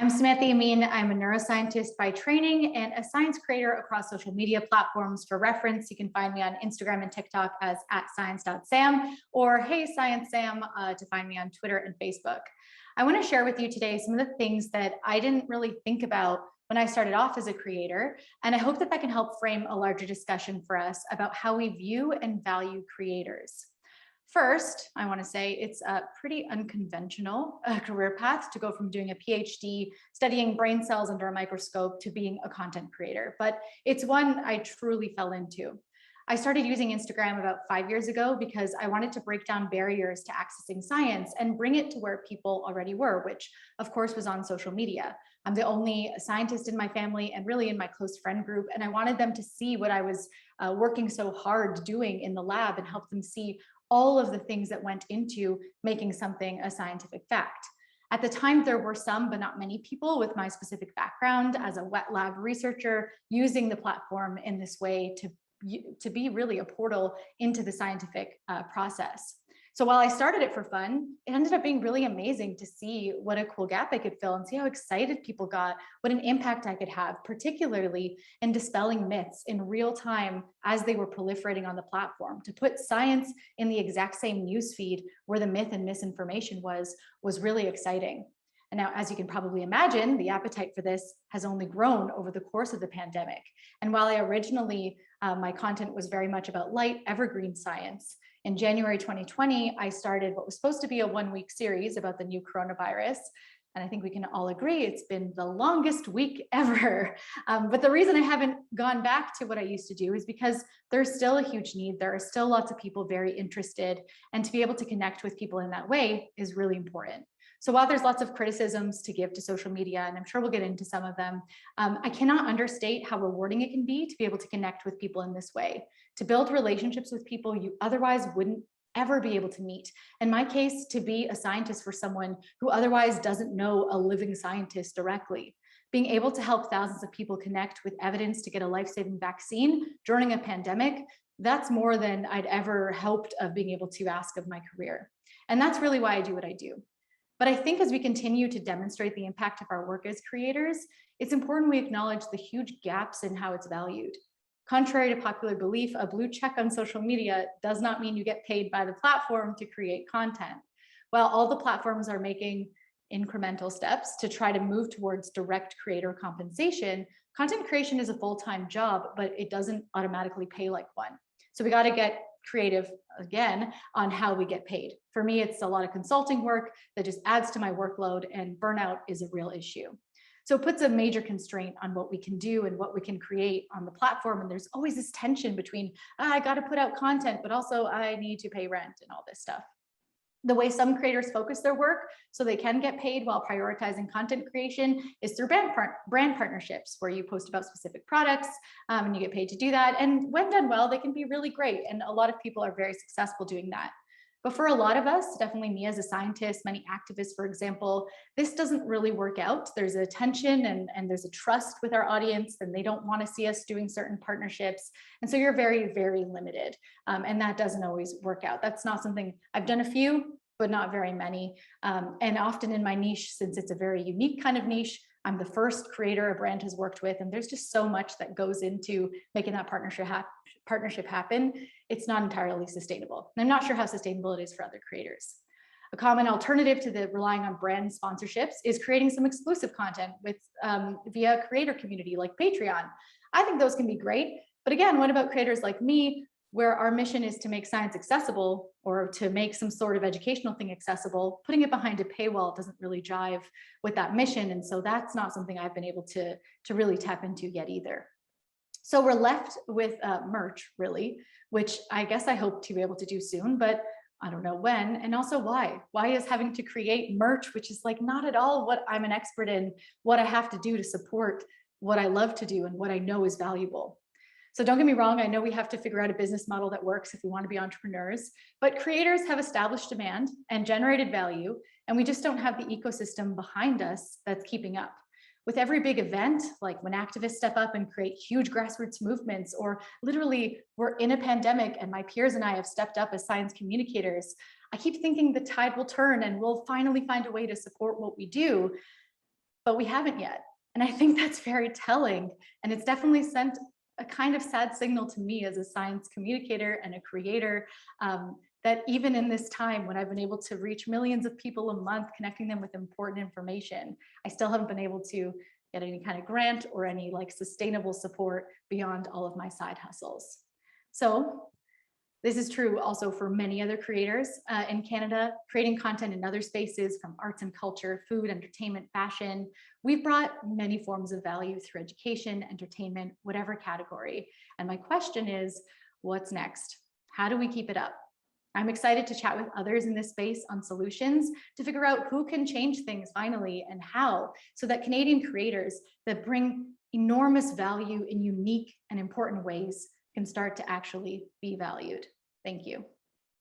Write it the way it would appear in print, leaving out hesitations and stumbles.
I'm Samantha Yammine. I'm a neuroscientist by training and a science creator across social media platforms. For reference, you can find me on Instagram and TikTok as @science.sam or Hey Science Sam to find me on Twitter and Facebook. I want to share with you today some of the things that I didn't really think about when I started off as a creator, and I hope that that can help frame a larger discussion for us about how we view and value creators. First, I want to say it's a pretty unconventional career path to go from doing a PhD, studying brain cells under a microscope, to being a content creator, but it's one I truly fell into. I started using Instagram about 5 years ago because I wanted to break down barriers to accessing science and bring it to where people already were, which of course was on social media. I'm the only scientist in my family and really in my close friend group, and I wanted them to see what I was working so hard doing in the lab and help them see all of the things that went into making something a scientific fact. At the time, there were some, but not many people with my specific background as a wet lab researcher using the platform in this way to be really a portal into the scientific process. So while I started it for fun, it ended up being really amazing to see what a cool gap I could fill and see how excited people got, what an impact I could have, particularly in dispelling myths in real time as they were proliferating on the platform. To put science in the exact same newsfeed where the myth and misinformation was really exciting. And now, as you can probably imagine, the appetite for this has only grown over the course of the pandemic. And while I originally, my content was very much about light, evergreen science, in January 2020, I started what was supposed to be a one-week series about the new coronavirus. And I think we can all agree it's been the longest week ever. But the reason I haven't gone back to what I used to do is because there's still a huge need. There are still lots of people very interested, and to be able to connect with people in that way is really important. So while there's lots of criticisms to give to social media, and I'm sure we'll get into some of them, I cannot understate how rewarding it can be to be able to connect with people in this way, to build relationships with people you otherwise wouldn't ever be able to meet. In my case, to be a scientist for someone who otherwise doesn't know a living scientist directly. Being able to help thousands of people connect with evidence to get a life-saving vaccine during a pandemic, that's more than I'd ever hoped of being able to ask of my career. And that's really why I do what I do. But I think as we continue to demonstrate the impact of our work as creators, it's important we acknowledge the huge gaps in how it's valued. Contrary to popular belief, a blue check on social media does not mean you get paid by the platform to create content. While all the platforms are making incremental steps to try to move towards direct creator compensation, content creation is a full-time job, but it doesn't automatically pay like one. So we got to get creative again on how we get paid. For me, it's a lot of consulting work that just adds to my workload, and burnout is a real issue. So it puts a major constraint on what we can do and what we can create on the platform. And there's always this tension between, I got to put out content, but also I need to pay rent and all this stuff. The way some creators focus their work so they can get paid while prioritizing content creation is through brand partnerships, where you post about specific products and you get paid to do that. And when done well, they can be really great. And a lot of people are very successful doing that. But for a lot of us, definitely me as a scientist, many activists, for example, this doesn't really work out. There's a tension and there's a trust with our audience, and they don't want to see us doing certain partnerships. And so you're very, very limited. And that doesn't always work out. That's not something I've done a few, but not very many. And often in my niche, since it's a very unique kind of niche, I'm the first creator a brand has worked with, and there's just so much that goes into making that partnership happen. It's not entirely sustainable. And I'm not sure how sustainable it is for other creators. A common alternative to the relying on brand sponsorships is creating some exclusive content with via a creator community like Patreon. I think those can be great. But again, what about creators like me, where our mission is to make science accessible or to make some sort of educational thing accessible? Putting it behind a paywall doesn't really jive with that mission. And so that's not something I've been able to really tap into yet either. So we're left with merch, really, which I guess I hope to be able to do soon, but I don't know when, and also why. Why is having to create merch, which is like not at all what I'm an expert in, what I have to do to support what I love to do and what I know is valuable. So don't get me wrong, I know we have to figure out a business model that works if we want to be entrepreneurs, but creators have established demand and generated value, and we just don't have the ecosystem behind us that's keeping up. With every big event, like when activists step up and create huge grassroots movements, or literally we're in a pandemic and my peers and I have stepped up as science communicators, I keep thinking the tide will turn and we'll finally find a way to support what we do. but we haven't yet. And I think that's very telling. And it's definitely sent a kind of sad signal to me as a science communicator and a creator, that even in this time when I've been able to reach millions of people a month, connecting them with important information, I still haven't been able to get any kind of grant or any like sustainable support beyond all of my side hustles. So this is true also for many other creators in Canada, creating content in other spaces from arts and culture, food, entertainment, fashion. We've brought many forms of value through education, entertainment, whatever category. And my question is, what's next? How do we keep it up? I'm excited to chat with others in this space on solutions to figure out who can change things finally and how, so that Canadian creators that bring enormous value in unique and important ways can start to actually be valued. Thank you.